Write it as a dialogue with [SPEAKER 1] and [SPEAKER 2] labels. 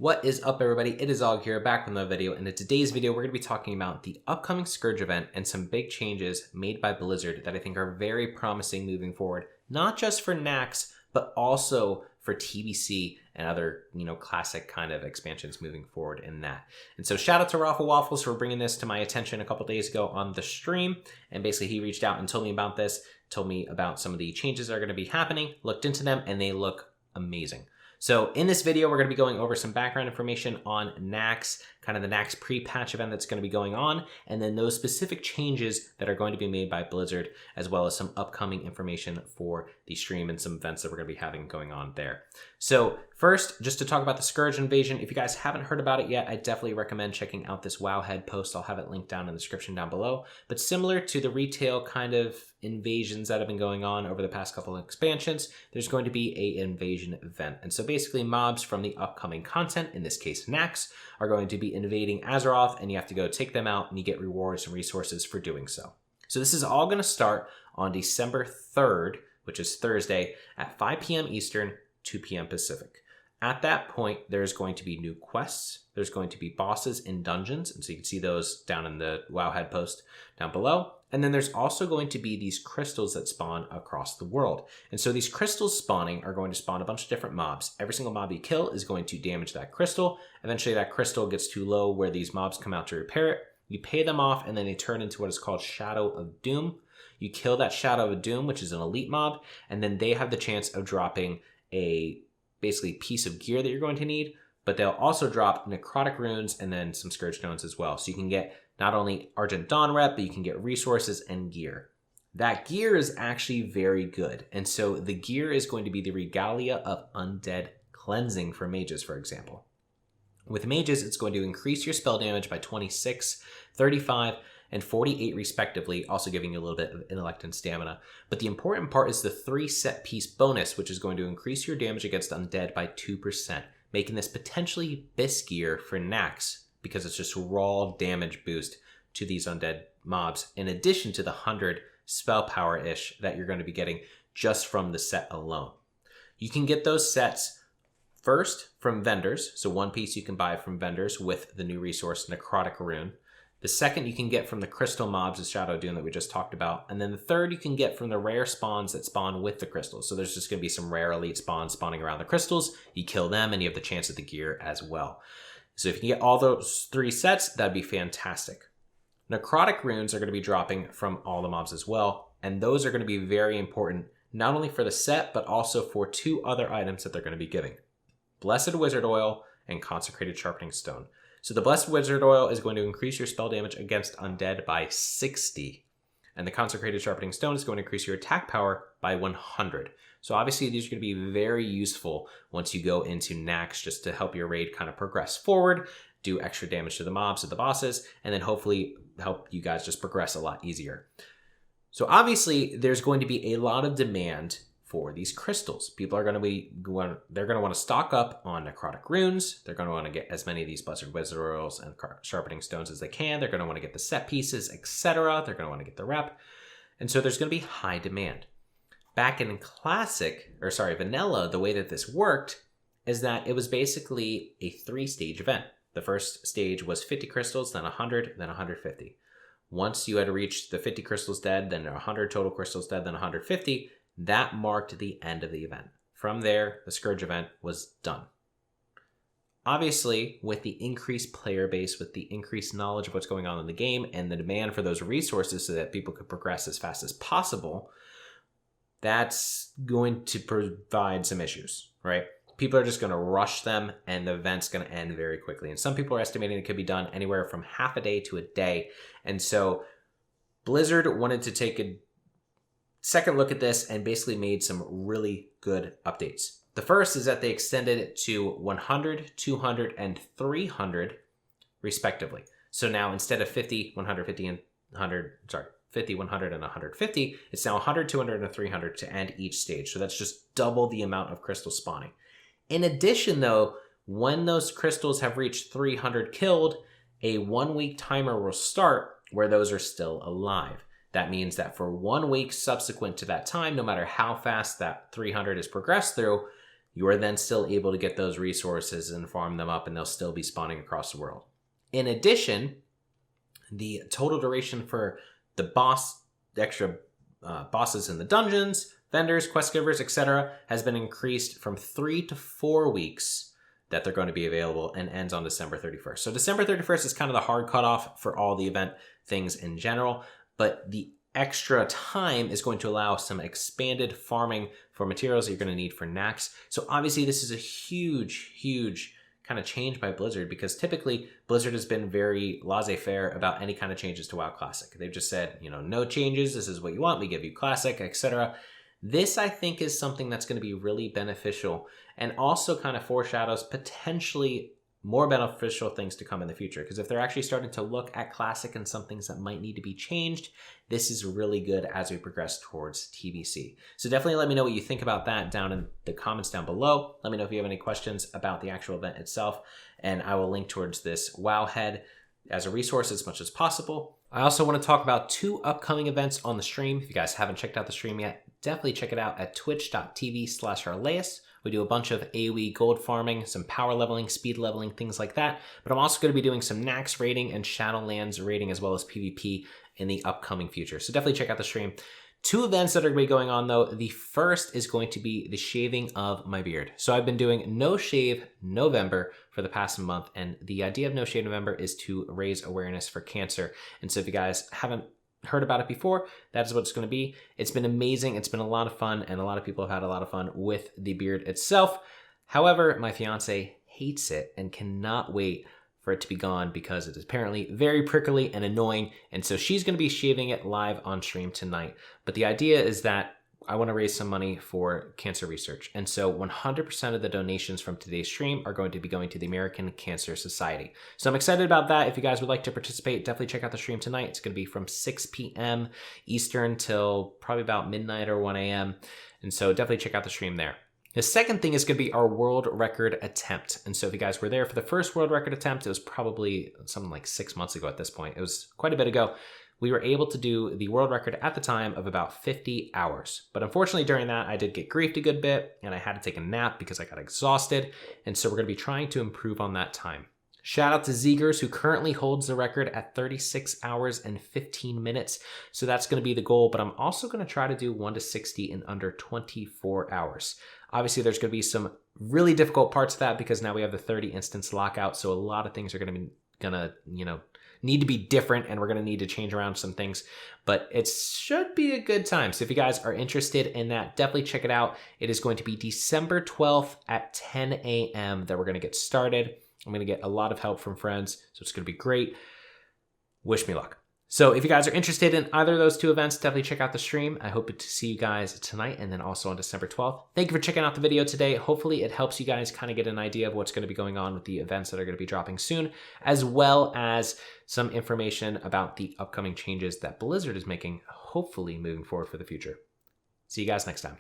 [SPEAKER 1] What is up, everybody? It is Og here, back with another video, and in today's video we're going to be talking about the upcoming Scourge event and some big changes made by Blizzard that I think are very promising moving forward, not just for Naxx, but also for TBC and other, classic kind of expansions moving forward in that. And so shout out to Raffle Waffles for bringing this to my attention a couple days ago on the stream, and basically he reached out and told me about this, told me about some of the changes that are going to be happening, looked into them, and they look amazing. So in this video, we're going to be going over some background information on Naxx, kind of the Naxx pre-patch event that's going to be going on, and then those specific changes that are going to be made by Blizzard, as well as some upcoming information for the stream and some events that we're going to be having going on there. So first, just to talk about the Scourge Invasion, if you guys haven't heard about it yet, I definitely recommend checking out this Wowhead post. I'll have it linked down in the description down below. But similar to the retail kind of invasions that have been going on over the past couple of expansions, there's going to be an invasion event. And so basically mobs from the upcoming content, in this case Naxx, are going to be invading Azeroth, and you have to go take them out and you get rewards and resources for doing so. So this is all going to start on December 3rd, which is Thursday, at 5 p.m. Eastern, 2 p.m. Pacific. At that point, there's going to be new quests. There's going to be bosses in dungeons, and so you can see those down in the Wowhead post down below. And then there's also going to be these crystals that spawn across the world. And so these crystals spawning are going to spawn a bunch of different mobs. Every single mob you kill is going to damage that crystal. Eventually that crystal gets too low where these mobs come out to repair it. You pay them off, and then they turn into what is called Shadow of Doom. You kill that Shadow of Doom, which is an elite mob, and then they have the chance of dropping a basically piece of gear that you're going to need, but they'll also drop necrotic runes and then some Scourge stones as well. So you can get not only Argent Dawn rep, but you can get resources and gear. That gear is actually very good. And so the gear is going to be the Regalia of Undead Cleansing for mages, for example. With mages, it's going to increase your spell damage by 26, 35, and 48 respectively, also giving you a little bit of intellect and stamina. But the important part is the 3 set piece bonus, which is going to increase your damage against undead by 2%, making this potentially best gear for Naxx, because it's just raw damage boost to these undead mobs, in addition to the 100 spell power-ish that you're going to be getting just from the set alone. You can get those sets first from vendors, so one piece you can buy from vendors with the new resource Necrotic Rune. The second you can get from the crystal mobs, the Shadow Doom that we just talked about. And then the third you can get from the rare spawns that spawn with the crystals. So there's just going to be some rare elite spawns spawning around the crystals. You kill them and you have the chance at the gear as well. So if you can get all those 3 sets, that'd be fantastic. Necrotic runes are going to be dropping from all the mobs as well. And those are going to be very important, not only for the set, but also for 2 other items that they're going to be giving. Blessed Wizard Oil and Consecrated Sharpening Stone. So the Blessed Wizard Oil is going to increase your spell damage against undead by 60. And the Consecrated Sharpening Stone is going to increase your attack power by 100. So obviously these are going to be very useful once you go into Naxx, just to help your raid kind of progress forward, do extra damage to the mobs, to the bosses, and then hopefully help you guys just progress a lot easier. So obviously there's going to be a lot of demand for these crystals. People are going to want to stock up on necrotic runes. They're going to want to get as many of these Blessed Wizard Oils and Sharpening Stones as they can. They're going to want to get the set pieces, etc. They're going to want to get the rep. And so there's going to be high demand. Back in Vanilla, the way that this worked is that it was basically a 3-stage event. The first stage was 50 crystals, then 100, then 150. Once you had reached the 50 crystals dead, then 100 total crystals dead, then 150, that marked the end of the event. From there, the Scourge event was done. Obviously, with the increased player base, with the increased knowledge of what's going on in the game, and the demand for those resources so that people could progress as fast as possible, that's going to provide some issues, right? People are just going to rush them, and the event's going to end very quickly. And some people are estimating it could be done anywhere from half a day to a day. And so Blizzard wanted to take a second look at this and basically made some really good updates. The first is that they extended it to 100, 200, and 300 respectively. So now instead of 50, 150, and 50, 100, and 150, it's now 100, 200, and 300 to end each stage. So that's just double the amount of crystal spawning. In addition, though, when those crystals have reached 300 killed, a 1-week timer will start where those are still alive. That means that for 1 week subsequent to that time, no matter how fast that 300 is progressed through, you are then still able to get those resources and farm them up, and they'll still be spawning across the world. In addition, the total duration for the extra bosses in the dungeons, vendors, quest givers, etc., has been increased from 3 to 4 weeks that they're going to be available, and ends on December 31st. So December 31st is kind of the hard cutoff for all the event things in general, but the extra time is going to allow some expanded farming for materials that you're going to need for Naxx. So obviously this is a huge kind of change by Blizzard, because typically Blizzard has been very laissez-faire about any kind of changes to WoW Classic. They've just said, no changes, this is what you want, we give you Classic, etc. This, I think, is something that's going to be really beneficial, and also kind of foreshadows potentially more beneficial things to come in the future. Because if they're actually starting to look at Classic and some things that might need to be changed, this is really good as we progress towards TBC. So definitely let me know what you think about that down in the comments down below. Let me know if you have any questions about the actual event itself, and I will link towards this Wowhead as a resource as much as possible. I also want to talk about 2 upcoming events on the stream. If you guys haven't checked out the stream yet, definitely check it out at twitch.tv/Harleus. We do a bunch of AoE gold farming, some power leveling, speed leveling, things like that. But I'm also going to be doing some Naxx raiding and Shadowlands raiding, as well as PvP in the upcoming future. So definitely check out the stream. 2 events that are going to be going on, though. The first is going to be the shaving of my beard. So I've been doing No Shave November for the past month, and the idea of No Shave November is to raise awareness for cancer. And so if you guys haven't heard about it before, that is what it's going to be. It's been amazing. It's been a lot of fun, and a lot of people have had a lot of fun with the beard itself. However, my fiance hates it and cannot wait for it to be gone, because it is apparently very prickly and annoying, and so she's going to be shaving it live on stream tonight. But the idea is that I want to raise some money for cancer research, and so 100% of the donations from today's stream are going to be going to the American Cancer Society. So I'm excited about that. If you guys would like to participate, definitely check out the stream tonight. It's going to be from 6 p.m. Eastern till probably about midnight or 1 a.m. And so definitely check out the stream there. The second thing is going to be our world record attempt. And so if you guys were there for the first world record attempt, it was probably something like 6 months ago at this point. It was quite a bit ago. We were able to do the world record at the time of about 50 hours. But unfortunately during that, I did get griefed a good bit, and I had to take a nap because I got exhausted. And so we're going to be trying to improve on that time. Shout out to Zegers, who currently holds the record at 36 hours and 15 minutes. So that's going to be the goal, but I'm also going to try to do 1 to 60 in under 24 hours. Obviously, there's going to be some really difficult parts of that, because now we have the 30 instance lockout. So a lot of things are going to need to be different, and we're going to need to change around some things, but it should be a good time. So if you guys are interested in that, definitely check it out. It is going to be December 12th at 10 a.m. that we're going to get started. I'm going to get a lot of help from friends, so it's going to be great. Wish me luck. So if you guys are interested in either of those 2 events, definitely check out the stream. I hope to see you guys tonight, and then also on December 12th. Thank you for checking out the video today. Hopefully it helps you guys kind of get an idea of what's going to be going on with the events that are going to be dropping soon, as well as some information about the upcoming changes that Blizzard is making, hopefully moving forward for the future. See you guys next time.